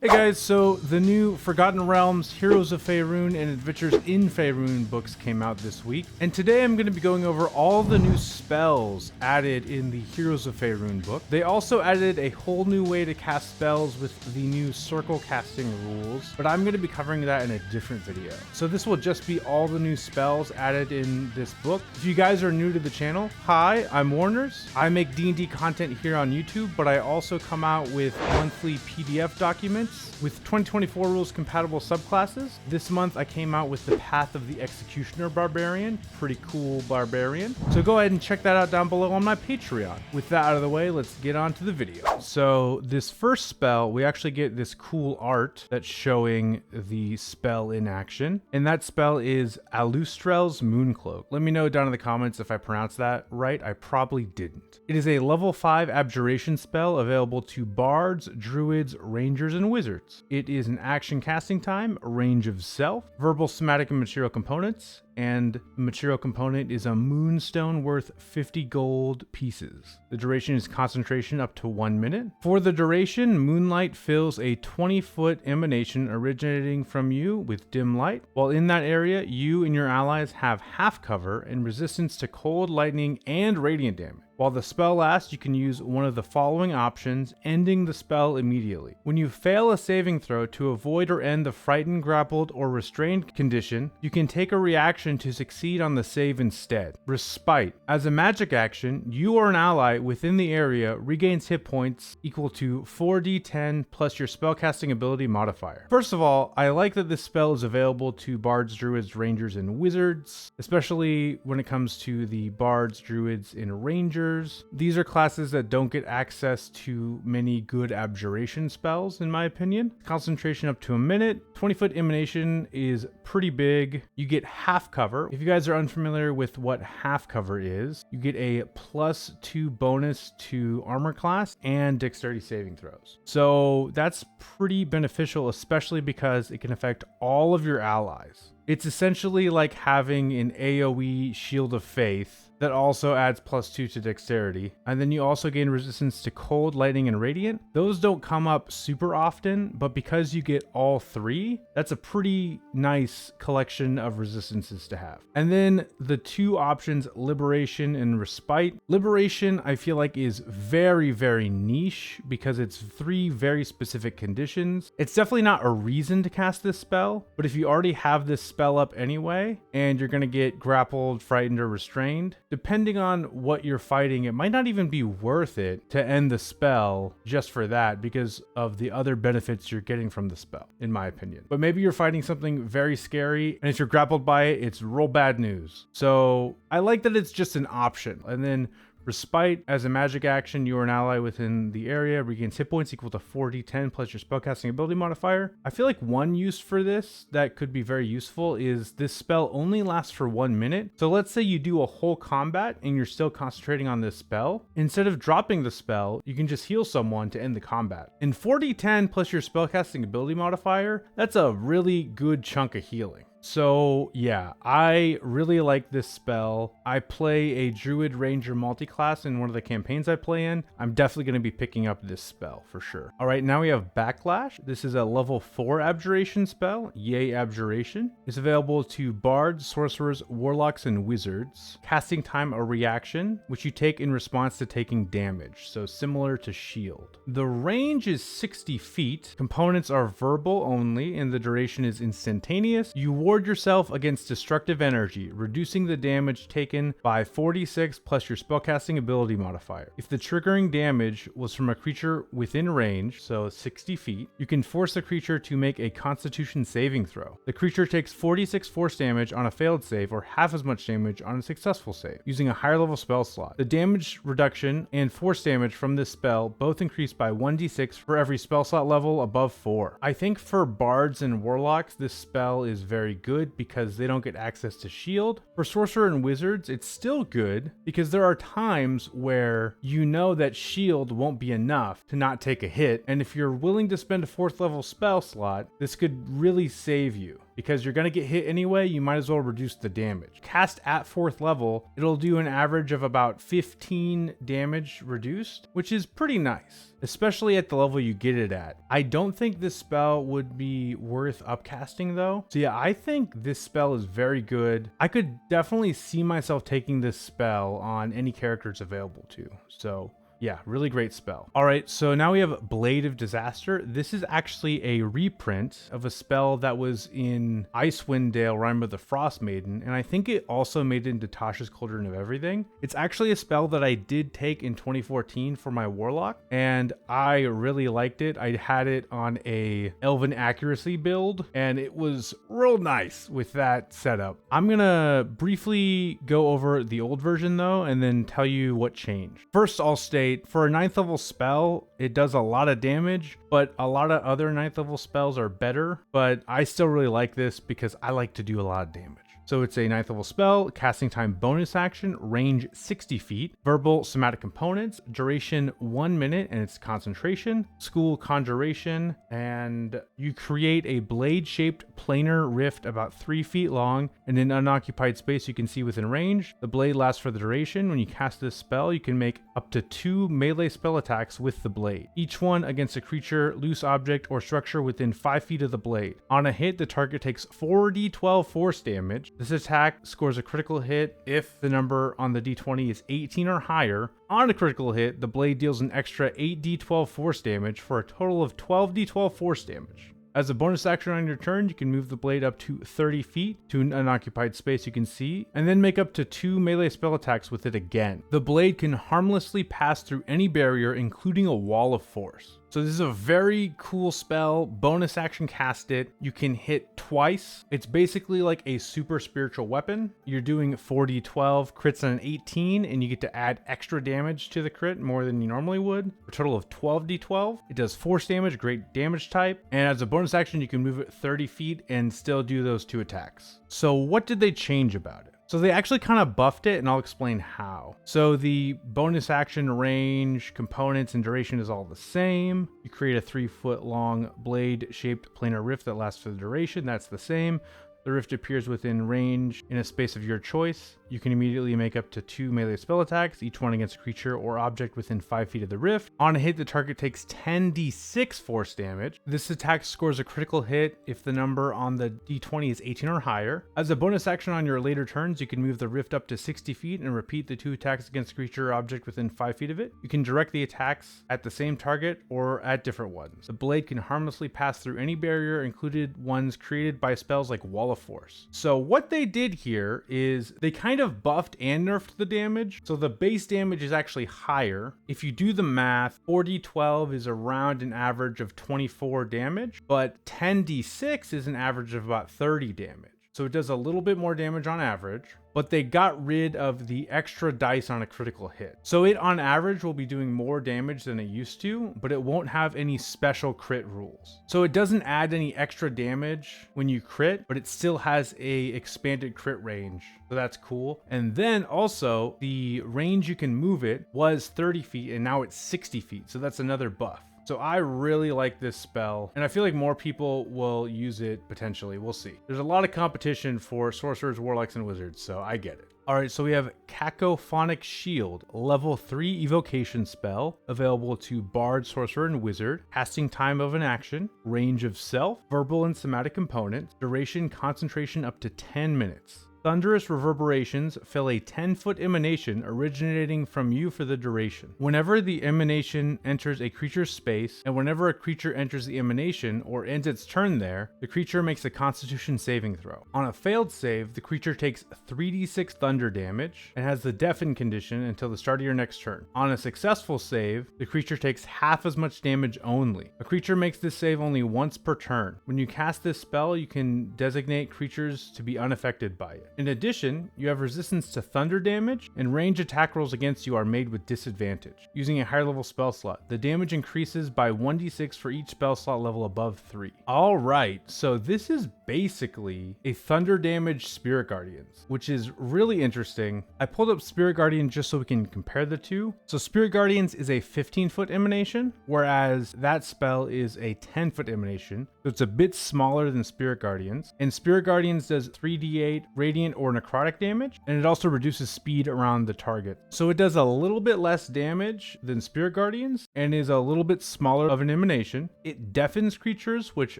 Hey guys, so the new Forgotten Realms, Heroes of Faerun, and Adventures in Faerun books came out this week, and today I'm going to be going over all the new spells added in the Heroes of Faerun book. They also added a whole new way to cast spells with the new circle casting rules, but I'm going to be covering that in a different video. So this will just be all the new spells added in this book. If you guys are new to the channel, hi, I'm Warners. I make D&D content here on YouTube, but I also come out with monthly PDF documents with 2024 rules compatible subclasses. This month I came out with the Path of the Executioner Barbarian, pretty cool barbarian. So go ahead and check that out down below on my Patreon. With that out of the way, let's get on to the video. So this first spell, we actually get this cool art that's showing the spell in action, and that spell is Alustriel's Mooncloak. Let me know down in the comments if I pronounced that right. I probably didn't. It is a level 5 abjuration spell available to bards, druids, rangers, and wizards. It is an action casting time, range of self, verbal, somatic, and material components, and the material component is a moonstone worth 50 gold pieces. The duration is concentration up to 1 minute. For the duration, moonlight fills a 20-foot emanation originating from you with dim light. While in that area, you and your allies have half cover and resistance to cold, lightning, and radiant damage. While the spell lasts, you can use one of the following options, ending the spell immediately. When you fail a saving throw to avoid or end the frightened, grappled, or restrained condition, you can take a reaction to succeed on the save instead. Respite. As a magic action, you or an ally within the area regains hit points equal to 4d10 plus your spellcasting ability modifier. First of all, I like that this spell is available to bards, druids, rangers, and wizards, especially when it comes to the bards, druids, and rangers. These are classes that don't get access to many good abjuration spells, in my opinion. Concentration up to a minute. 20-foot emanation is pretty big. You get half cover. If you guys are unfamiliar with what half cover is, you get a +2 bonus to armor class and dexterity saving throws. So that's pretty beneficial, especially because it can affect all of your allies. It's essentially like having an AoE Shield of Faith that also adds +2 to dexterity. And then you also gain resistance to cold, lightning, and radiant. Those don't come up super often, but because you get all three, that's a pretty nice collection of resistances to have. And then the two options, Liberation and Respite. Liberation, I feel like, is very, very niche because it's 3 very specific conditions. It's definitely not a reason to cast this spell, but if you already have this spell up anyway, and you're gonna get grappled, frightened, or restrained, depending on what you're fighting, it might not even be worth it to end the spell just for that because of the other benefits you're getting from the spell, in my opinion. But maybe you're fighting something very scary, and if you're grappled by it, it's real bad news. So I like that it's just an option. And then Respite, as a magic action, you or an ally within the area regains hit points equal to 4d10 plus your spellcasting ability modifier. I feel like one use for this that could be very useful is this spell only lasts for 1 minute. So let's say you do a whole combat and you're still concentrating on this spell. Instead of dropping the spell, you can just heal someone to end the combat. And 4d10 plus your spellcasting ability modifier, that's a really good chunk of healing. So yeah, I really like this spell. I play a Druid Ranger multi-class in one of the campaigns I play in. I'm definitely going to be picking up this spell for sure. All right, now we have Backlash. This is a level 4 abjuration spell. Yay, abjuration. It's available to bards, sorcerers, warlocks, and wizards. Casting time, a reaction, which you take in response to taking damage. So similar to shield. The range is 60 feet. Components are verbal only, and the duration is instantaneous. You ward yourself against destructive energy, reducing the damage taken by 46 plus your spellcasting ability modifier. If the triggering damage was from a creature within range, so 60 feet, you can force the creature to make a Constitution saving throw. The creature takes 46 force damage on a failed save or half as much damage on a successful save, using a higher level spell slot. The damage reduction and force damage from this spell both increase by 1d6 for every spell slot level above 4. I think for bards and warlocks, this spell is very good because they don't get access to shield. For sorcerer and wizards, it's still good because there are times where you know that shield won't be enough to not take a hit, and if you're willing to spend a 4th level spell slot, this could really save you. because you're going to get hit anyway. You might as well reduce the damage. Cast at 4th level, it'll do an average of about 15 damage reduced, which is pretty nice, especially at the level you get it at. I don't think this spell would be worth upcasting though. So yeah, I think this spell is very good. I could definitely see myself taking this spell on any characters available to. So yeah, really great spell. All right, so now we have Blade of Disaster. This is actually a reprint of a spell that was in Icewind Dale, Rime of the Frost Maiden, and I think it also made it into Tasha's Cauldron of Everything. It's actually a spell that I did take in 2014 for my Warlock, and I really liked it. I had it on a Elven Accuracy build, and it was real nice with that setup. I'm gonna briefly go over the old version though, and then tell you what changed. First, I'll state, for a 9th level spell, it does a lot of damage, but a lot of other 9th level spells are better, but I still really like this because I like to do a lot of damage. So it's a 9th level spell, casting time bonus action, range 60 feet, verbal somatic components, duration 1 minute, and it's concentration, school conjuration, and you create a blade-shaped planar rift about 3 feet long in an unoccupied space you can see within range. The blade lasts for the duration. When you cast this spell, you can make up to 2 melee spell attacks with the blade, each one against a creature, loose object, or structure within 5 feet of the blade. On a hit, the target takes 4d12 force damage. This attack scores a critical hit if the number on the d20 is 18 or higher. On a critical hit, the blade deals an extra 8d12 force damage for a total of 12d12 force damage. As a bonus action on your turn, you can move the blade up to 30 feet to an unoccupied space you can see, and then make up to 2 melee spell attacks with it again. The blade can harmlessly pass through any barrier, including a wall of force. So this is a very cool spell. Bonus action cast it. You can hit twice. It's basically like a super spiritual weapon. You're doing 4d12, crits on an 18, and you get to add extra damage to the crit more than you normally would. A total of 12d12. It does force damage, great damage type. And as a bonus action, you can move it 30 feet and still do those 2 attacks. So what did they change about it? So they actually kind of buffed it, and I'll explain how. So the bonus action range, components, and duration is all the same. You create a 3-foot long blade-shaped planar rift that lasts for the duration. That's the same. The rift appears within range in a space of your choice. You can immediately make up to 2 melee spell attacks, each one against a creature or object within 5 feet of the rift. On a hit, the target takes 10d6 force damage. This attack scores a critical hit if the number on the d20 is 18 or higher. As a bonus action on your later turns, you can move the rift up to 60 feet and repeat the 2 attacks against a creature or object within 5 feet of it. You can direct the attacks at the same target or at different ones. The blade can harmlessly pass through any barrier, included ones created by spells like Wall of Force. So what they did here is they kind of buffed and nerfed the damage. So the base damage is actually higher. If you do the math, 4d12 is around an average of 24 damage, but 10d6 is an average of about 30 damage. So it does a little bit more damage on average, but they got rid of the extra dice on a critical hit. So it on average will be doing more damage than it used to, but it won't have any special crit rules. So it doesn't add any extra damage when you crit, but it still has a expanded crit range. So that's cool. And then also the range you can move it was 30 feet and now it's 60 feet. So that's another buff. So I really like this spell, and I feel like more people will use it potentially. We'll see. There's a lot of competition for sorcerers, warlocks, and wizards, so I get it. All right, so we have Cacophonic Shield, level 3 evocation spell, available to Bard, Sorcerer, and Wizard, casting time of an action, range of self, verbal and somatic components, duration concentration up to 10 minutes. Thunderous reverberations fill a 10-foot emanation originating from you for the duration. Whenever the emanation enters a creature's space, and whenever a creature enters the emanation or ends its turn there, the creature makes a Constitution saving throw. On a failed save, the creature takes 3d6 thunder damage and has the deafen condition until the start of your next turn. On a successful save, the creature takes half as much damage only. A creature makes this save only once per turn. When you cast this spell, you can designate creatures to be unaffected by it. In addition, you have resistance to thunder damage, and range attack rolls against you are made with disadvantage. Using a higher level spell slot, the damage increases by 1d6 for each spell slot level above 3. Alright, so this is basically a thunder damage Spirit Guardians, which is really interesting. I pulled up Spirit Guardian just so we can compare the two. So Spirit Guardians is a 15-foot emanation, whereas that spell is a 10-foot emanation. So it's a bit smaller than Spirit Guardians. And Spirit Guardians does 3d8 radiant or necrotic damage, and it also reduces speed around the target. So it does a little bit less damage than Spirit Guardians and is a little bit smaller of an emanation. It deafens creatures, which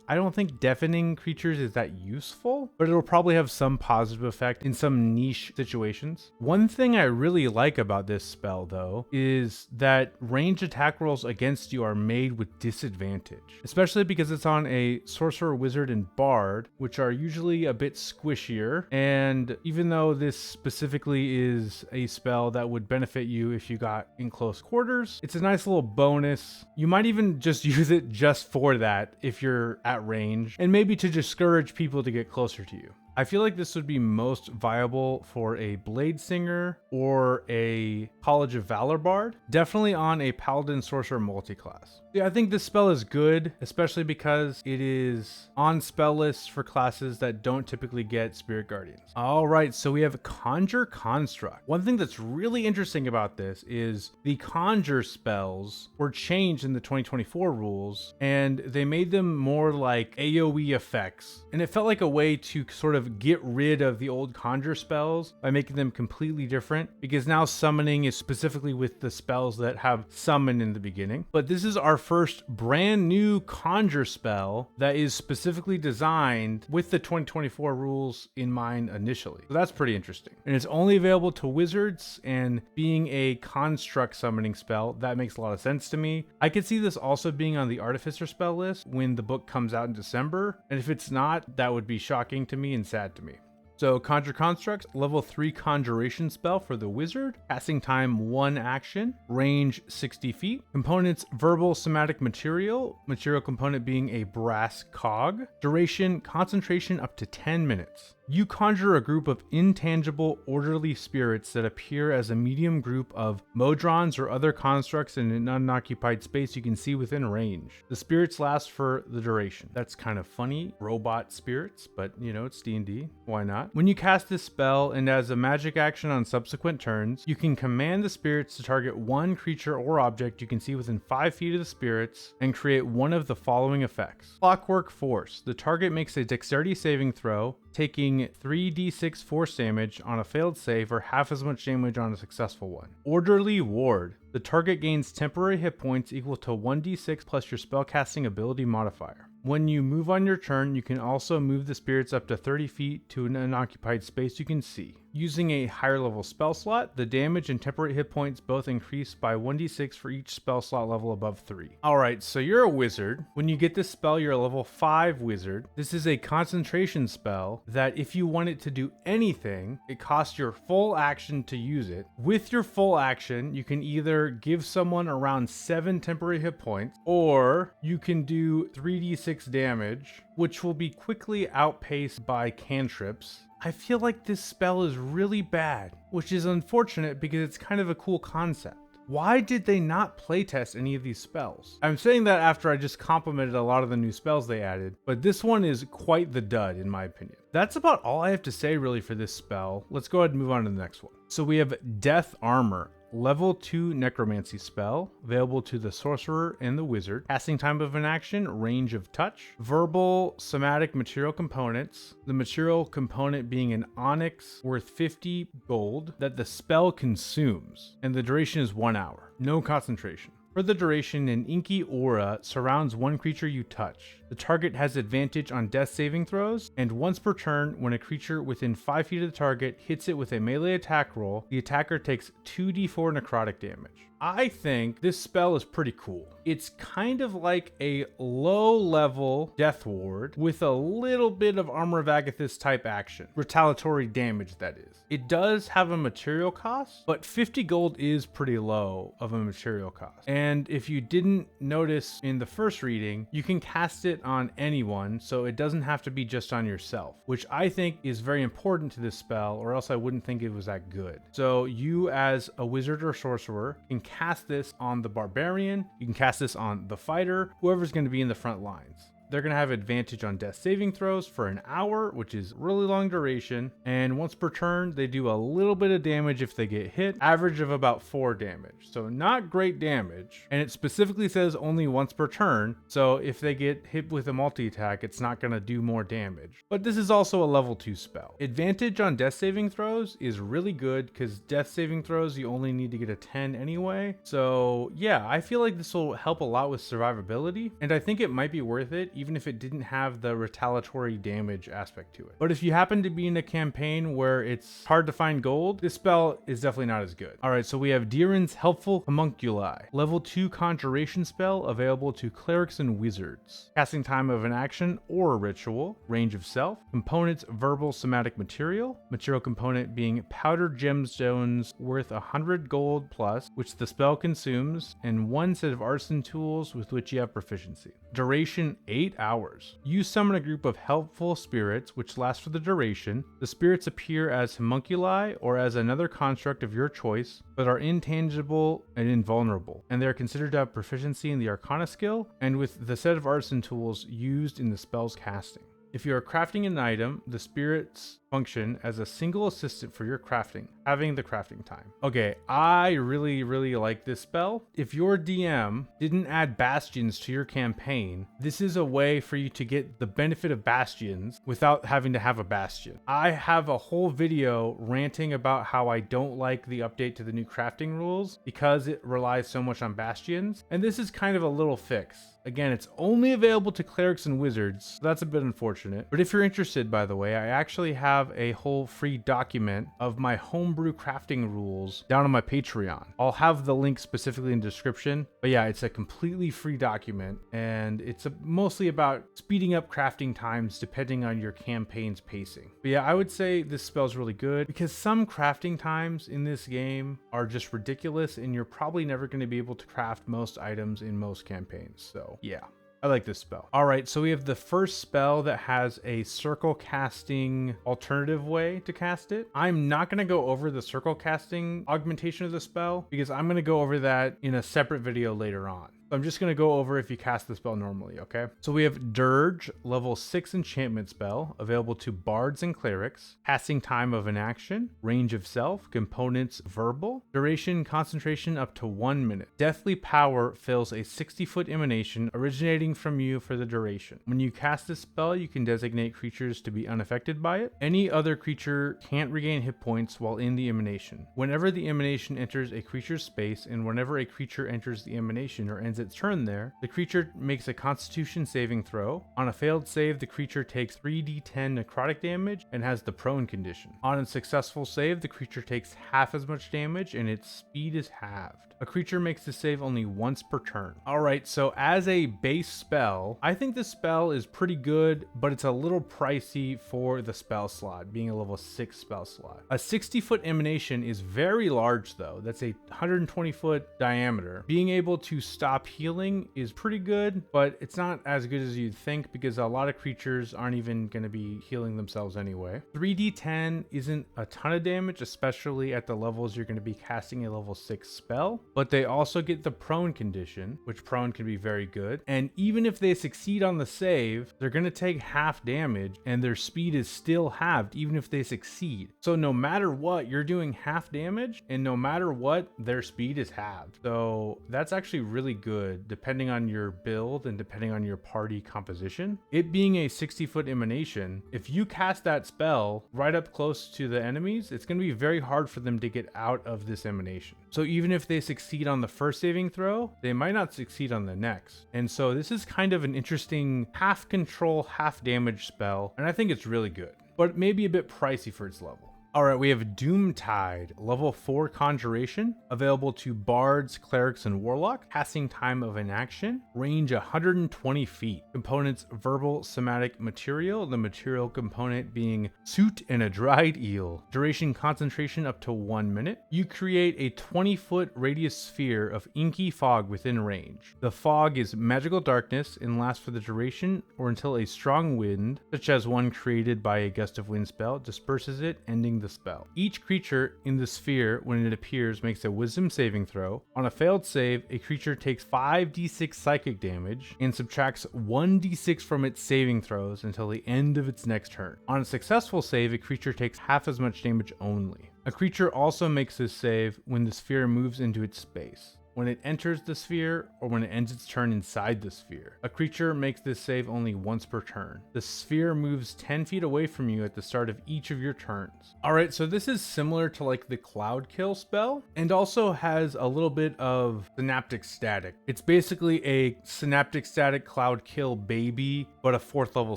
I don't think deafening creatures is that useful, but it'll probably have some positive effect in some niche situations. One thing I really like about this spell though is that ranged attack rolls against you are made with disadvantage, especially because it's on a sorcerer, wizard, and bard, which are usually a bit squishier. And even though this specifically is a spell that would benefit you if you got in close quarters, it's a nice little bonus. You might even just use it just for that if you're at range, and maybe to discourage people to get closer to you. I feel like this would be most viable for a Blade Singer or a College of Valor Bard, definitely on a Paladin Sorcerer multiclass. Yeah, I think this spell is good, especially because it is on spell lists for classes that don't typically get Spirit Guardians. All right, so we have Conjure Construct. One thing that's really interesting about this is the Conjure spells were changed in the 2024 rules, and they made them more like AoE effects. And it felt like a way to sort of get rid of the old Conjure spells by making them completely different, because now summoning is specifically with the spells that have summon in the beginning. But this is our first brand new Conjure spell that is specifically designed with the 2024 rules in mind initially. So that's pretty interesting. And it's only available to wizards, and being a construct summoning spell, that makes a lot of sense to me. I could see this also being on the Artificer spell list when the book comes out in December. And if it's not, that would be shocking to me and sad to me. So Conjure Constructs, level 3 conjuration spell for the wizard, casting time 1 action, range 60 feet, components verbal somatic material component being a brass cog, duration concentration up to 10 minutes. You conjure a group of intangible, orderly spirits that appear as a medium group of modrons or other constructs in an unoccupied space you can see within range. The spirits last for the duration. That's kind of funny, robot spirits, but you know, it's D&D, why not? When you cast this spell and as a magic action on subsequent turns, you can command the spirits to target one creature or object you can see within 5 feet of the spirits and create one of the following effects. Clockwork Force. The target makes a dexterity saving throw, taking 3d6 force damage on a failed save or half as much damage on a successful one. Orderly Ward. The target gains temporary hit points equal to 1d6 plus your spellcasting ability modifier. When you move on your turn, you can also move the spirits up to 30 feet to an unoccupied space you can see. Using a higher level spell slot, the damage and temporary hit points both increase by 1d6 for each spell slot level above 3. Alright, so you're a wizard. When you get this spell, you're a level 5 wizard. This is a concentration spell that if you want it to do anything, it costs your full action to use it. With your full action, you can either give someone around 7 temporary hit points, or you can do 3d6 damage, which will be quickly outpaced by cantrips. I feel like this spell is really bad, which is unfortunate because it's kind of a cool concept. Why did they not playtest any of these spells? I'm saying that after I just complimented a lot of the new spells they added, but this one is quite the dud in my opinion. That's about all I have to say really for this spell. Let's go ahead and move on to the next one. So we have Death Armor. Level 2 necromancy spell, available to the sorcerer and the wizard. Casting time of an action, range of touch. Verbal somatic material components. The material component being an onyx worth 50 gold that the spell consumes, and the duration is 1 hour. No concentration. For the duration, an inky aura surrounds one creature you touch. The target has advantage on death saving throws, and once per turn, when a creature within 5 feet of the target hits it with a melee attack roll, the attacker takes 2d4 necrotic damage. I think this spell is pretty cool. It's kind of like a low-level Death Ward with a little bit of Armor of Agathis type action. Retaliatory damage, that is. It does have a material cost, but 50 gold is pretty low of a material cost. And if you didn't notice in the first reading, you can cast it on anyone, so it doesn't have to be just on yourself, which I think is very important to this spell, or else I wouldn't think it was that good. So you as a wizard or sorcerer can cast this on the barbarian, you can cast this on the fighter, whoever's going to be in the front lines. They're going to have advantage on death saving throws for an hour, which is really long duration. And once per turn, they do a little bit of damage if they get hit, average of about 4 damage. So not great damage. And it specifically says only once per turn. So if they get hit with a multi-attack, it's not going to do more damage. But this is also a level 2 spell. Advantage on death saving throws is really good because death saving throws, you only need to get a 10 anyway. So yeah, I feel like this will help a lot with survivability. And I think it might be worth it, even if it didn't have the retaliatory damage aspect to it. But if you happen to be in a campaign where it's hard to find gold, this spell is definitely not as good. All right, so we have Diryan's Helpful Homunculi, level 2 conjuration spell available to clerics and wizards. Casting time of an action or a ritual, range of self, components verbal somatic material component being powdered gemstones worth 100 gold plus, which the spell consumes, and 1 set of artisan tools with which you have proficiency. Duration 8 hours. You summon a group of helpful spirits which last for the duration. The spirits appear as homunculi or as another construct of your choice, but are intangible and invulnerable, and they are considered to have proficiency in the Arcana skill and with the set of artisan tools used in the spell's casting. If you are crafting an item, the spirits function as a single assistant for your crafting, having the crafting time. Okay, I really like this spell. If your DM didn't add bastions to your campaign, this is a way for you to get the benefit of bastions without having to have a bastion. I have a whole video ranting about how I don't like the update to the new crafting rules because it relies so much on bastions, and this is kind of a little fix. Again, it's only available to clerics and wizards, so that's a bit unfortunate. But if you're interested, by the way, I actually have a whole free document of my homebrew crafting rules down on my Patreon. I'll have the link specifically in the description. But yeah, it's a completely free document, and it's mostly about speeding up crafting times depending on your campaign's pacing. But yeah, I would say this spell's really good because some crafting times in this game are just ridiculous, and you're probably never going to be able to craft most items in most campaigns. So yeah, I like this spell. All right, so we have the first spell that has a circle casting alternative way to cast it. I'm not going to go over the circle casting augmentation of the spell because I'm going to go over that in a separate video later on. I'm just going to go over if you cast the spell normally, okay? So we have Dirge, level 6 enchantment spell, available to bards and clerics, casting time of an action, range of self, components verbal, duration concentration up to 1 minute. Deathly power fills a 60-foot emanation originating from you for the duration. When you cast this spell, you can designate creatures to be unaffected by it. Any other creature can't regain hit points while in the emanation. Whenever the emanation enters a creature's space, and whenever a creature enters the emanation or ends its turn there, the creature makes a Constitution saving throw. On a failed save, the creature takes 3d10 necrotic damage and has the prone condition. On a successful save, the creature takes half as much damage and its speed is halved. A creature makes the save only once per turn. Alright, so as a base spell, I think this spell is pretty good, but it's a little pricey for the spell slot, being a level 6 spell slot. A 60-foot emanation is very large though. That's a 120-foot diameter. Being able to stop healing is pretty good, but it's not as good as you'd think because a lot of creatures aren't even going to be healing themselves anyway. 3d10 isn't a ton of damage, especially at the levels you're going to be casting a level 6 spell, but they also get the prone condition, which prone can be very good. And even if they succeed on the save, they're going to take half damage and their speed is still halved even if they succeed. So no matter what, you're doing half damage, and no matter what, their speed is halved. So that's actually really good depending on your build and depending on your party composition. It being a 60-foot emanation, if you cast that spell right up close to the enemies, it's going to be very hard for them to get out of this emanation. So even if they succeed on the first saving throw, they might not succeed on the next. And so this is kind of an interesting half control, half damage spell, and I think it's really good, but maybe a bit pricey for its level. Alright, we have Doomtide, level 4 conjuration, available to bards, clerics, and warlock, casting time of an action, range 120 feet. Components verbal somatic material, the material component being soot and a dried eel. Duration concentration up to 1 minute. You create a 20-foot radius sphere of inky fog within range. The fog is magical darkness and lasts for the duration or until a strong wind, such as one created by a gust of wind spell, disperses it, ending the spell. Each creature in the sphere, when it appears, makes a wisdom saving throw. On a failed save, a creature takes 5d6 psychic damage and subtracts 1d6 from its saving throws until the end of its next turn. On a successful save, a creature takes half as much damage only. A creature also makes this save when the sphere moves into its space, when it enters the sphere, or when it ends its turn inside the sphere. A creature makes this save only once per turn. The sphere moves 10 feet away from you at the start of each of your turns. Alright, so this is similar to like the Cloud Kill spell, and also has a little bit of Synaptic Static. It's basically a Synaptic Static Cloud Kill baby, but a 4th level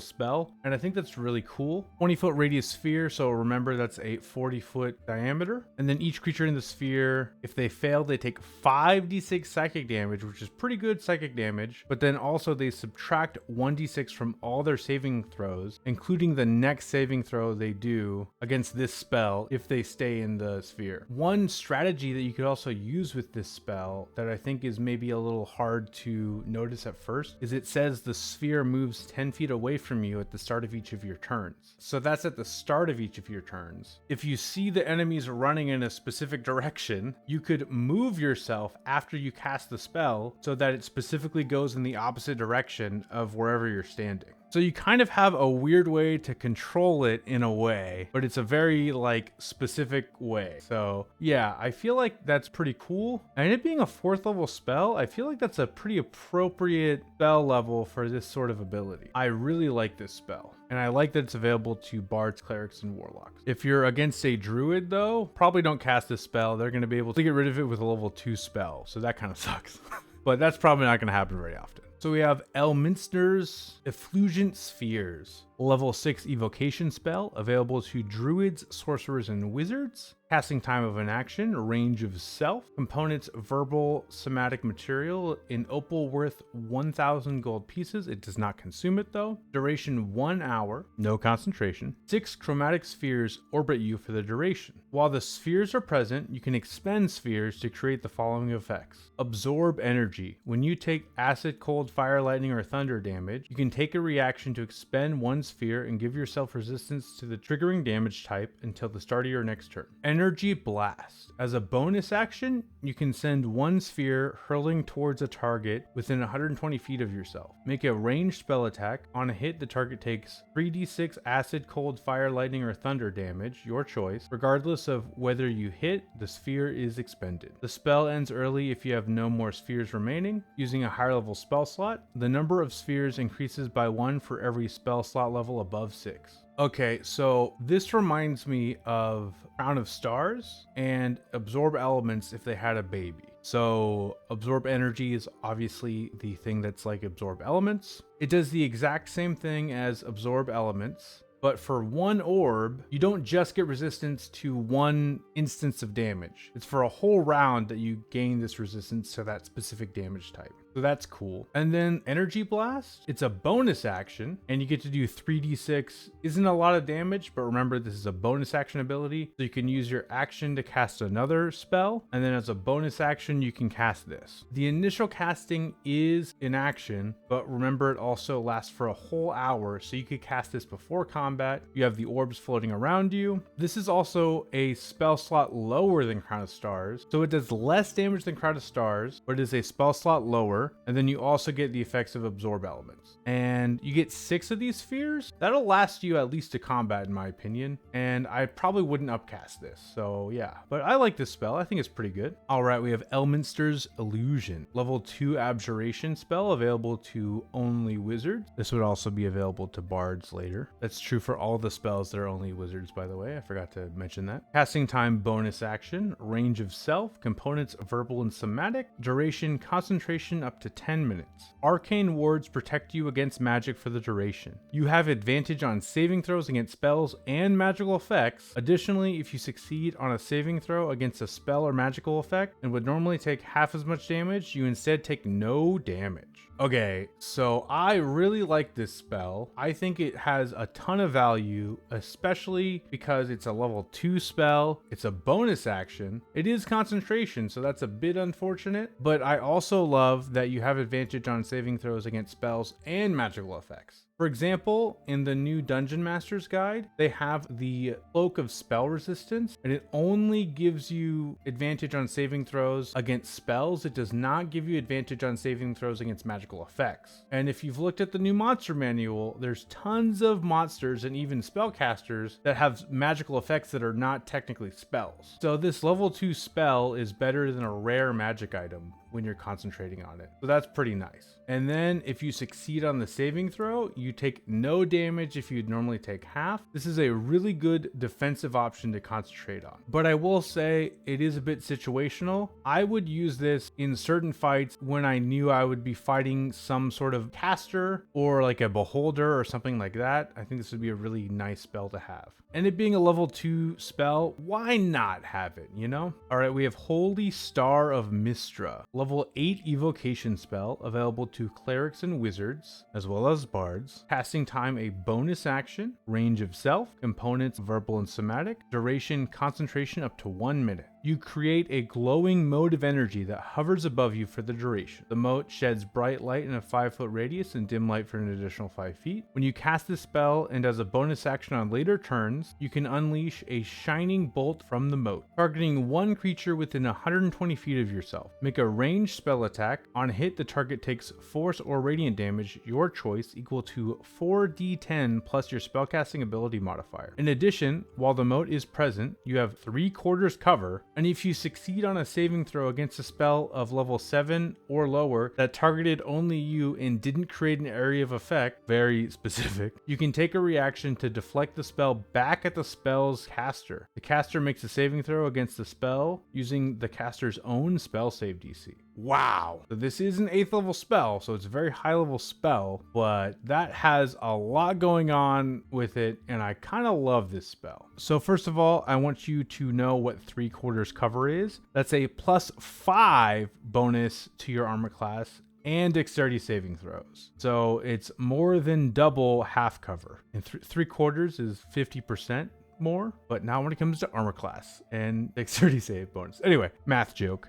spell, and I think that's really cool. 20-foot radius sphere, so remember that's a 40-foot diameter. And then each creature in the sphere, if they fail, they take 5d6 psychic damage, which is pretty good psychic damage, but then also they subtract 1d6 from all their saving throws, including the next saving throw they do against this spell if they stay in the sphere. One strategy that you could also use with this spell that I think is maybe a little hard to notice at first is it says the sphere moves 10 feet away from you at the start of each of your turns. So that's at the start of each of your turns. If you see the enemies running in a specific direction, you could move yourself after you cast the spell so that it specifically goes in the opposite direction of wherever you're standing. So you kind of have a weird way to control it in a way, but it's a very like specific way. So yeah, I feel like that's pretty cool. And it being a 4th level spell, I feel like that's a pretty appropriate spell level for this sort of ability. I really like this spell. And I like that it's available to bards, clerics, and warlocks. If you're against a druid though, probably don't cast this spell. They're going to be able to get rid of it with a level 2 spell. So that kind of sucks. But that's probably not going to happen very often. So we have Elminster's Effulgent Spheres, level 6 evocation spell available to druids, sorcerers, and wizards. Casting time of an action, range of self, components verbal somatic material, in opal worth 1,000 gold pieces. It does not consume it though. Duration 1 hour, no concentration. 6 chromatic spheres orbit you for the duration. While the spheres are present, you can expend spheres to create the following effects. Absorb energy. When you take acid, cold, fire, lightning, or thunder damage, you can take a reaction to expend one sphere and give yourself resistance to the triggering damage type until the start of your next turn. Energy Blast. As a bonus action, you can send one sphere hurling towards a target within 120 feet of yourself. Make a ranged spell attack. On a hit, the target takes 3d6 acid, cold, fire, lightning, or thunder damage, your choice. Regardless of whether you hit, the sphere is expended. The spell ends early if you have no more spheres remaining. Using a higher level spell slot, the number of spheres increases by 1 for every spell slot level above 6. Okay, so this reminds me of Crown of Stars and Absorb Elements if they had a baby. So Absorb Energy is obviously the thing that's like Absorb Elements. It does the exact same thing as Absorb Elements, but for one orb, you don't just get resistance to one instance of damage. It's for a whole round that you gain this resistance to that specific damage type. So that's cool. And then Energy Blast, it's a bonus action and you get to do 3d6. Isn't a lot of damage, but remember this is a bonus action ability. So you can use your action to cast another spell. And then as a bonus action, you can cast this. The initial casting is an action, but remember it also lasts for a whole hour. So you could cast this before combat. You have the orbs floating around you. This is also a spell slot lower than Crown of Stars. So it does less damage than Crown of Stars, but it is a spell slot lower. And then you also get the effects of Absorb Elements. And you get 6 of these spheres. That'll last you at least to combat in my opinion. And I probably wouldn't upcast this. So yeah, but I like this spell. I think it's pretty good. All right, we have Elminster's Elusion. Level 2 Abjuration spell available to only wizards. This would also be available to bards later. That's true for all the spells that are only wizards, by the way. I forgot to mention that. Casting time bonus action, range of self, components verbal and somatic, duration concentration up to 10 minutes. Arcane wards protect you against magic for the duration. You have advantage on saving throws against spells and magical effects. Additionally, if you succeed on a saving throw against a spell or magical effect and would normally take half as much damage, you instead take no damage. Okay, so I really like this spell. I think it has a ton of value, especially because it's a level 2 spell. It's a bonus action. It is concentration, so that's a bit unfortunate, but I also love that you have advantage on saving throws against spells and magical effects. For example, in the new Dungeon Master's Guide, they have the Cloak of Spell Resistance, and it only gives you advantage on saving throws against spells. It does not give you advantage on saving throws against magical effects. And if you've looked at the new monster manual, there's tons of monsters and even spellcasters that have magical effects that are not technically spells. So this level 2 spell is better than a rare magic item when you're concentrating on it. So that's pretty nice. And then if you succeed on the saving throw, you take no damage if you'd normally take half. This is a really good defensive option to concentrate on. But I will say it is a bit situational. I would use this in certain fights when I knew I would be fighting some sort of caster or like a beholder or something like that. I think this would be a really nice spell to have. And it being a level 2 spell, why not have it, you know? All right, we have Holy Star of Mystra, level 8 evocation spell available to clerics and wizards, as well as bards. Casting time a bonus action, range of self, components verbal and somatic, duration concentration up to 1 minute. You create a glowing mote of energy that hovers above you for the duration. The mote sheds bright light in a 5-foot radius and dim light for an additional 5 feet. When you cast this spell and as a bonus action on later turns, you can unleash a shining bolt from the mote, targeting one creature within 120 feet of yourself. Make a ranged spell attack. On hit, the target takes force or radiant damage, your choice, equal to 4d10 plus your spellcasting ability modifier. In addition, while the mote is present, you have 3/4 cover, and if you succeed on a saving throw against a spell of level 7 or lower that targeted only you and didn't create an area of effect, very specific, you can take a reaction to deflect the spell back at the spell's caster. The caster makes a saving throw against the spell using the caster's own spell save DC. Wow. So this is an 8th level spell, so it's a very high level spell, but that has a lot going on with it, and I kind of love this spell. So first of all, I want you to know what 3/4 cover is. That's a +5 bonus to your armor class and dexterity saving throws. So it's more than double half cover. And 3/4 is 50% more, but now when it comes to armor class and dexterity save bonus. Anyway, math joke.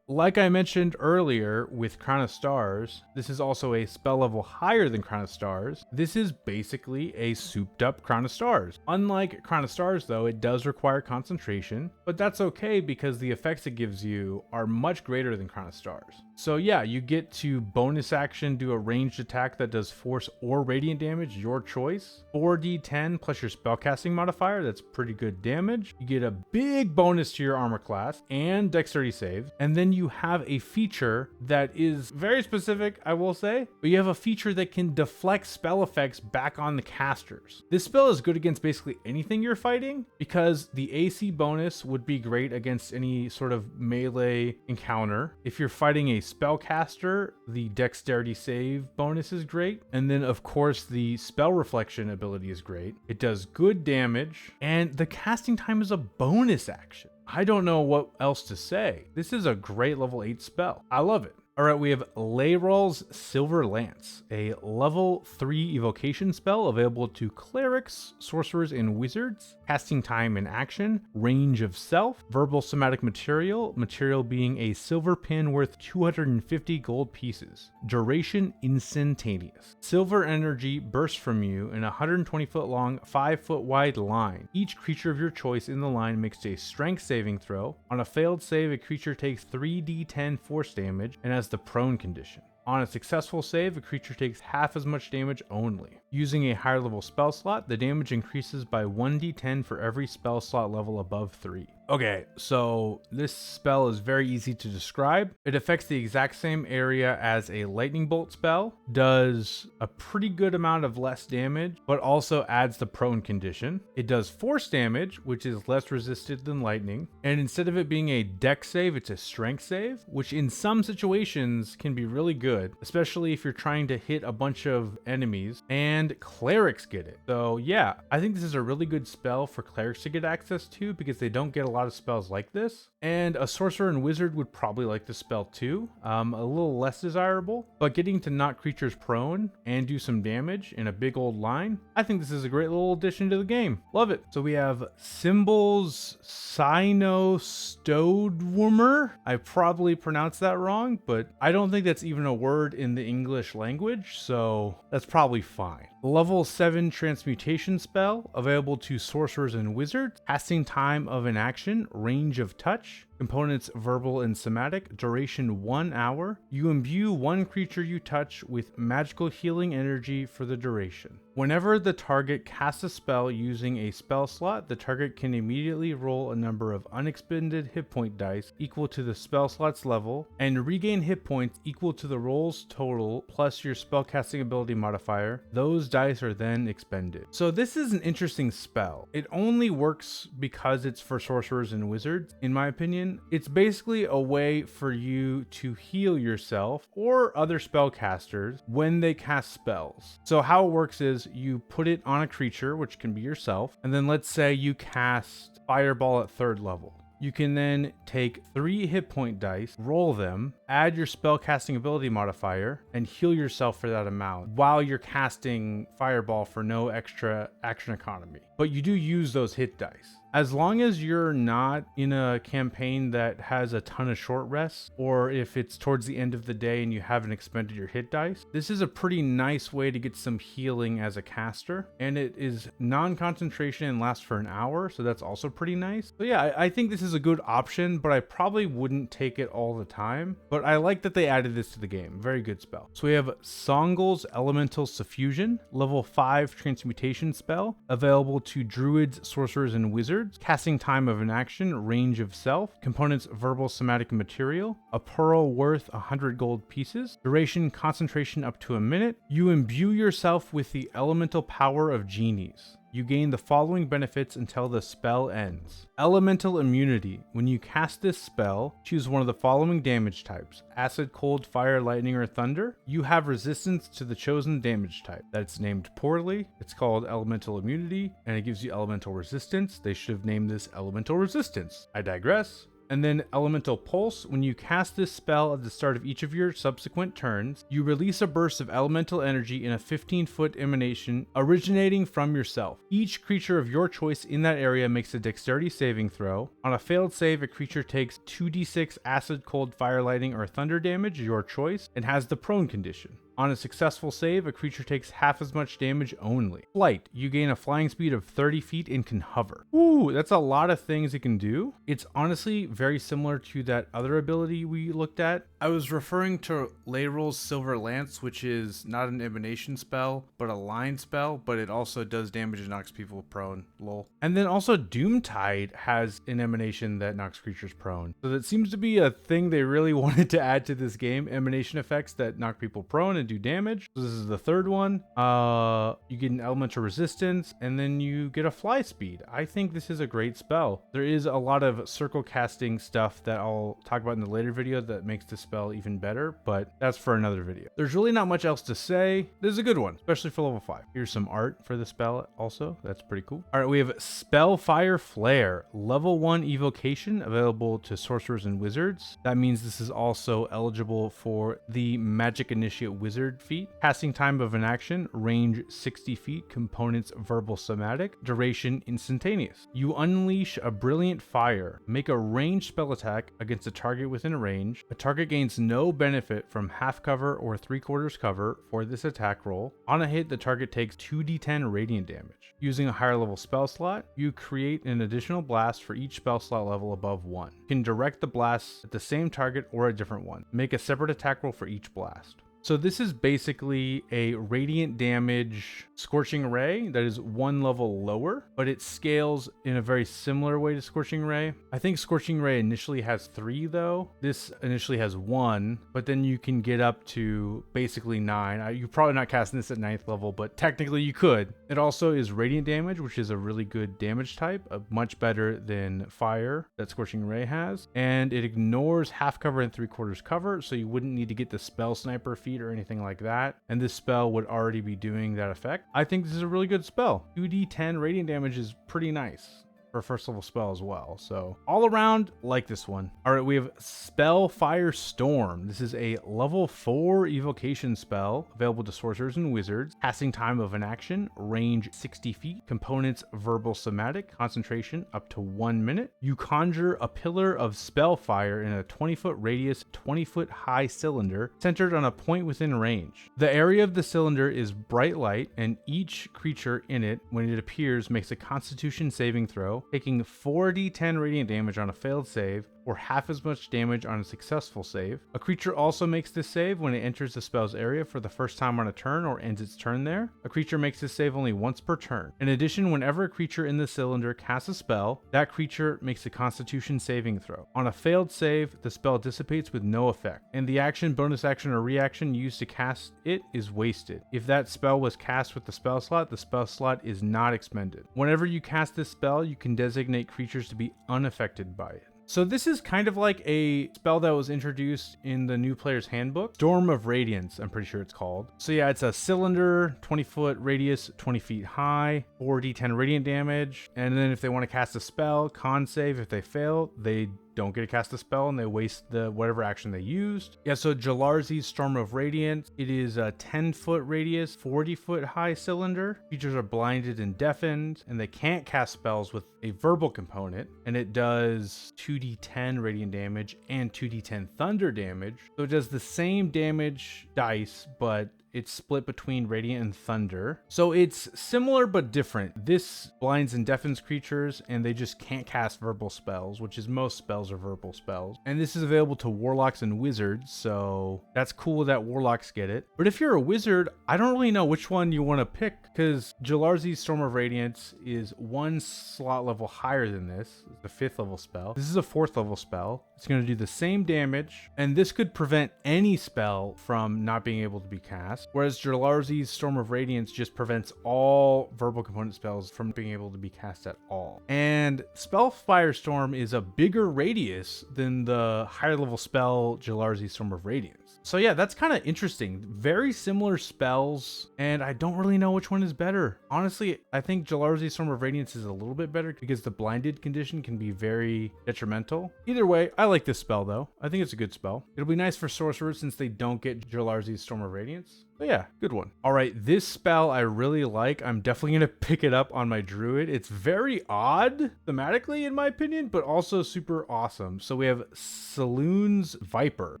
Like I mentioned earlier with Crown of Stars, this is also a spell level higher than Crown of Stars. This is basically a souped up Crown of Stars. Unlike Crown of Stars though, it does require concentration, but that's okay because the effects it gives you are much greater than Crown of Stars. So yeah, you get to bonus action do a ranged attack that does force or radiant damage, your choice. 4d10 plus your spellcasting modifier, that's pretty good damage. You get a big bonus to your armor class and dexterity saves. And then you have a feature that is very specific, I will say, but you have a feature that can deflect spell effects back on the casters. This spell is good against basically anything you're fighting because the AC bonus would be great against any sort of melee encounter. If you're fighting a spellcaster, the dexterity save bonus is great. And then of course the spell reflection ability is great. It does good damage and the casting time is a bonus action. I don't know what else to say. This is a great level 8 spell. I love it. All right, we have Laeral's Silver Lance, a level 3 evocation spell available to clerics, sorcerers, and wizards. Casting time in action, range of self, verbal somatic material being a silver pin worth 250 gold pieces. Duration instantaneous. Silver energy bursts from you in a 120-foot long, 5-foot wide line. Each creature of your choice in the line makes a strength saving throw. On a failed save, a creature takes 3d10 force damage and has the prone condition. On a successful save, a creature takes half as much damage only. Using a higher level spell slot, the damage increases by 1d10 for every spell slot level above 3. Okay, so this spell is very easy to describe. It affects the exact same area as a lightning bolt spell, does a pretty good amount of less damage, but also adds the prone condition. It does force damage, which is less resisted than lightning, and instead of it being a dex save, it's a strength save, which in some situations can be really good. good, especially if you're trying to hit a bunch of enemies, and clerics get it. So yeah, I think this is a really good spell for clerics to get access to because they don't get a lot of spells like this. And a sorcerer and wizard would probably like the spell too. A little less desirable, but getting to knock creatures prone and do some damage in a big old line, I think this is a great little addition to the game. Love it. So we have Symbul's Synostodweomer. I probably pronounced that wrong, but I don't think that's even a word in the English language, so that's probably fine. Level 7 transmutation spell, available to sorcerers and wizards. Casting time of an action, range of touch. Components verbal and somatic, duration 1 hour. You imbue one creature you touch with magical healing energy for the duration. Whenever the target casts a spell using a spell slot, the target can immediately roll a number of unexpended hit point dice equal to the spell slot's level and regain hit points equal to the roll's total plus your spellcasting ability modifier. Those dice are then expended. So this is an interesting spell. It only works because it's for sorcerers and wizards, in my opinion. It's basically a way for you to heal yourself or other spellcasters when they cast spells. So how it works is you put it on a creature, which can be yourself, and then let's say you cast Fireball at 3rd level. You can then take 3 hit point dice, roll them, add your spellcasting ability modifier, and heal yourself for that amount while you're casting Fireball for no extra action economy. But you do use those hit dice. As long as you're not in a campaign that has a ton of short rests, or if it's towards the end of the day and you haven't expended your hit dice, this is a pretty nice way to get some healing as a caster. And it is non-concentration and lasts for an hour, so that's also pretty nice. So yeah, I think this is a good option, but I probably wouldn't take it all the time. But I like that they added this to the game. Very good spell. So we have Songal's Elemental Suffusion, level 5 transmutation spell, available to druids, sorcerers, and wizards. Casting time of an action, range of self, components verbal, somatic, and material, a pearl worth 100 gold pieces, duration concentration up to a minute. You imbue yourself with the elemental power of genies. You gain the following benefits until the spell ends. Elemental immunity. When you cast this spell, choose one of the following damage types: acid, cold, fire, lightning, or thunder. You have resistance to the chosen damage type. That's named poorly. It's called elemental immunity, and it gives you elemental resistance. They should have named this elemental resistance. I digress. And then Elemental Pulse. When you cast this spell at the start of each of your subsequent turns, you release a burst of elemental energy in a 15-foot emanation originating from yourself. Each creature of your choice in that area makes a dexterity saving throw. On a failed save, a creature takes 2d6 acid, cold, fire, lightning, or thunder damage, your choice, and has the prone condition. On a successful save, a creature takes half as much damage only. Flight. You gain a flying speed of 30 feet and can hover. Ooh, that's a lot of things it can do. It's honestly very similar to that other ability we looked at. I was referring to Laeral's Silver Lance, which is not an emanation spell, but a line spell, but it also does damage and knocks people prone. Lol. And then also Doomtide has an emanation that knocks creatures prone. So that seems to be a thing they really wanted to add to this game, emanation effects that knock people prone and do damage. So this is the third one. You get an elemental resistance, and then you get a fly speed. I think this is a great spell. There is a lot of circle casting stuff that I'll talk about in the later video that makes this spell even better, but that's for another video. There's really not much else to say. This is a good one, especially for level 5. Here's some art for the spell also. That's pretty cool. All right, we have Spellfire Flare, level 1 evocation, available to sorcerers and wizards. That means this is also eligible for the Magic Initiate Wizard feat. Casting time of an action, range 60 feet, components verbal, somatic, duration instantaneous. You unleash a brilliant fire. Make a ranged spell attack against a target within a range. A target gains no benefit from half cover or 3/4 cover for this attack roll. On a hit, the target takes 2d10 radiant damage. Using a higher level spell slot, you create an additional blast for each spell slot level above 1. You can direct the blast at the same target or a different one. Make a separate attack roll for each blast. So this is basically a radiant damage Scorching Ray that is one level lower, but it scales in a very similar way to Scorching Ray. I think Scorching Ray initially has 3 though. This initially has 1, but then you can get up to basically 9. You're probably not casting this at 9th level, but technically you could. It also is radiant damage, which is a really good damage type, much better than fire that Scorching Ray has. And it ignores half cover and 3/4 cover, so you wouldn't need to get the spell sniper feat or anything like that. And this spell would already be doing that effect. I think this is a really good spell. 2d10 radiant damage is pretty nice for a first level spell as well. So all around, like this one. All right, we have Spellfire Storm. This is a level 4 evocation spell available to sorcerers and wizards. Casting time of an action, range 60 feet, components verbal somatic, concentration up to 1 minute. You conjure a pillar of spellfire in a 20-foot radius, 20-foot high cylinder centered on a point within range. The area of the cylinder is bright light, and each creature in it, when it appears, makes a constitution saving throw, taking 4d10 radiant damage on a failed save, or half as much damage on a successful save. A creature also makes this save when it enters the spell's area for the first time on a turn or ends its turn there. A creature makes this save only once per turn. In addition, whenever a creature in the cylinder casts a spell, that creature makes a constitution saving throw. On a failed save, the spell dissipates with no effect, and the action, bonus action, or reaction used to cast it is wasted. If that spell was cast with the spell slot is not expended. Whenever you cast this spell, you can designate creatures to be unaffected by it. So this is kind of like a spell that was introduced in the new player's handbook. Storm of Radiance, I'm pretty sure it's called. So yeah, it's a cylinder, 20-foot radius, 20 feet high, 4d10 radiant damage. And then if they want to cast a spell, con save. If they fail, they don't get to cast a spell and they waste the whatever action they used. Yeah, so Jalarzi's Storm of Radiance, it is a 10-foot radius, 40-foot high cylinder. Creatures are blinded and deafened, and they can't cast spells with a verbal component, and it does 2d10 radiant damage and 2d10 thunder damage. So it does the same damage dice, but it's split between Radiant and Thunder. So it's similar but different. This blinds and deafens creatures, and they just can't cast verbal spells, which is most spells are verbal spells. And this is available to warlocks and wizards, so that's cool that warlocks get it. But if you're a wizard, I don't really know which one you want to pick, because Jalarzi's Storm of Radiance is 1 slot level higher than this. It's a 5th level spell. This is a 4th level spell. It's going to do the same damage, and this could prevent any spell from not being able to be cast. Whereas Jalarzi's Storm of Radiance just prevents all verbal component spells from being able to be cast at all. And Spellfire Storm is a bigger radius than the higher level spell Jalarzi's Storm of Radiance. So yeah, that's kind of interesting. Very similar spells, and I don't really know which one is better. Honestly, I think Jalarzi's Storm of Radiance is a little bit better because the blinded condition can be very detrimental. Either way, I like this spell though. I think it's a good spell. It'll be nice for sorcerers since they don't get Jalarzi's Storm of Radiance. But yeah, good one. All right, this spell I really like. I'm definitely going to pick it up on my druid. It's very odd thematically in my opinion, but also super awesome. So we have Syluné's Viper,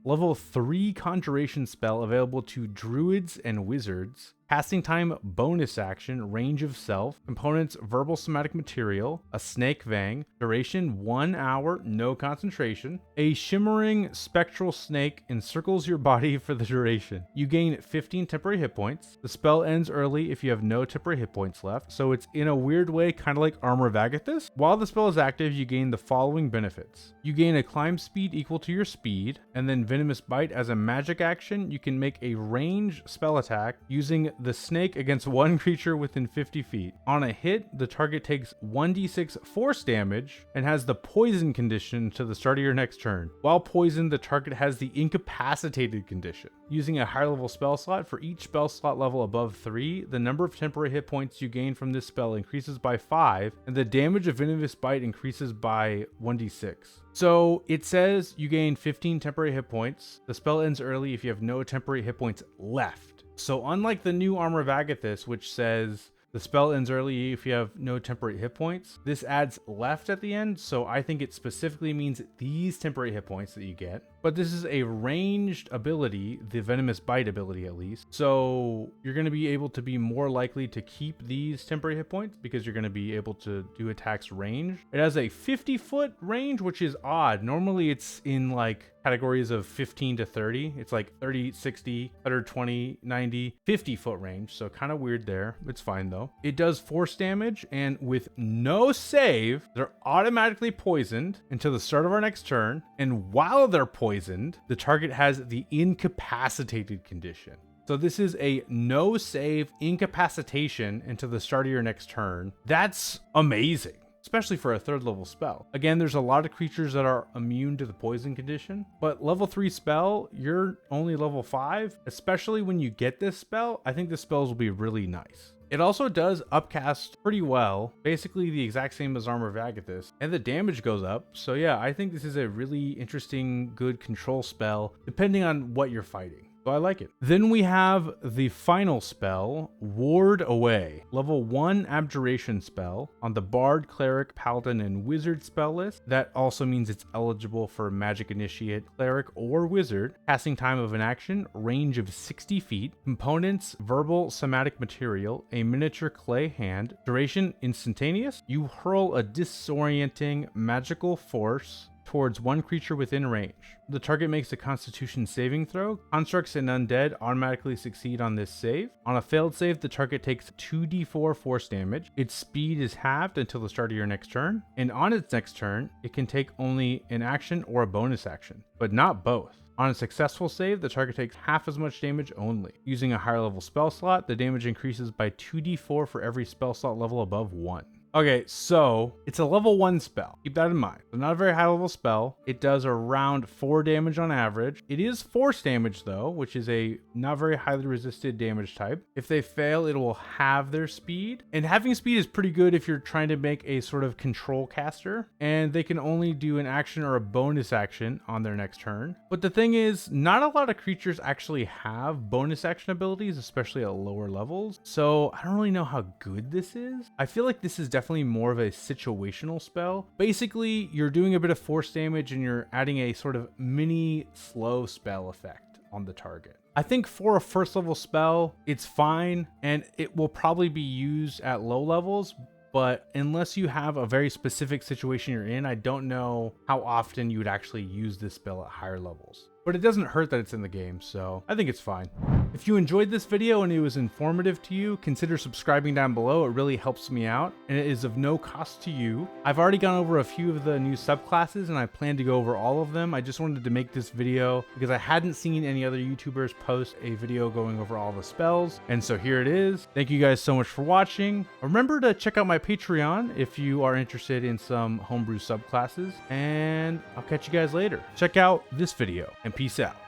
level 3 conjuration spell available to druids and wizards. Casting time, bonus action, range of self, components, verbal somatic material, a snake vang, duration 1 hour, no concentration. A shimmering spectral snake encircles your body for the duration. You gain 15 temporary hit points. The spell ends early if you have no temporary hit points left, so it's in a weird way kind of like Armor of Agathis. While the spell is active, you gain the following benefits. You gain a climb speed equal to your speed, and then Venomous Bite. As a magic action, you can make a ranged spell attack using the snake against one creature within 50 feet. On a hit, the target takes 1d6 force damage and has the poison condition to the start of your next turn. While poisoned, the target has the incapacitated condition. Using a higher level spell slot, for each spell slot level above 3, the number of temporary hit points you gain from this spell increases by 5, and the damage of Venomous Bite increases by 1d6. So it says you gain 15 temporary hit points. The spell ends early if you have no temporary hit points left. So unlike the new Armor of Agathis, which says the spell ends early if you have no temporary hit points, this adds left at the end, so I think it specifically means these temporary hit points that you get. But this is a ranged ability, the Venomous Bite ability at least, so you're going to be able to be more likely to keep these temporary hit points because you're going to be able to do attacks range. It has a 50-foot range, which is odd. Normally it's in like categories of 15 to 30. It's like 30, 60, 120, 90, 50 foot range. So kind of weird there. It's fine though. It does force damage, and with no save, they're automatically poisoned until the start of our next turn. And while they're poisoned, the target has the incapacitated condition. So this is a no save incapacitation until the start of your next turn. That's amazing, especially for a 3rd level spell. Again, there's a lot of creatures that are immune to the poison condition, but level 3 spell, you're only level 5. Especially when you get this spell, I think the spells will be really nice. It also does upcast pretty well, basically the exact same as Armor of Agathis, and the damage goes up. So yeah, I think this is a really interesting, good control spell, depending on what you're fighting. So I like it. Then we have the final spell, Ward Away. Level 1 Abjuration spell on the Bard, Cleric, Paladin, and Wizard spell list. That also means it's eligible for Magic Initiate, Cleric, or Wizard. Casting time of an action, range of 60 feet. Components, Verbal Somatic Material, a miniature clay hand. Duration, instantaneous. You hurl a disorienting magical force towards one creature within range. The target makes a Constitution saving throw. Constructs and undead automatically succeed on this save. On a failed save, the target takes 2d4 force damage. Its speed is halved until the start of your next turn, and on its next turn, it can take only an action or a bonus action, but not both. On a successful save, the target takes half as much damage only. Using a higher level spell slot, the damage increases by 2d4 for every spell slot level above 1. Okay, so it's a level 1 spell. Keep that in mind. So not a very high level spell. It does around 4 damage on average. It is force damage though, which is a not very highly resisted damage type. If they fail, it will halve their speed. And having speed is pretty good if you're trying to make a sort of control caster. And they can only do an action or a bonus action on their next turn. But the thing is, not a lot of creatures actually have bonus action abilities, especially at lower levels. So I don't really know how good this is. I feel like this is definitely more of a situational spell. Basically, you're doing a bit of force damage and you're adding a sort of mini slow spell effect on the target. I think for a 1st level spell, it's fine, and it will probably be used at low levels, but unless you have a very specific situation you're in, I don't know how often you would actually use this spell at higher levels. But it doesn't hurt that it's in the game, so I think it's fine. If you enjoyed this video and it was informative to you, consider subscribing down below. It really helps me out, and it is of no cost to you. I've already gone over a few of the new subclasses, and I plan to go over all of them. I just wanted to make this video because I hadn't seen any other YouTubers post a video going over all the spells, and so here it is. Thank you guys so much for watching. Remember to check out my Patreon if you are interested in some homebrew subclasses, and I'll catch you guys later. Check out this video, and peace out.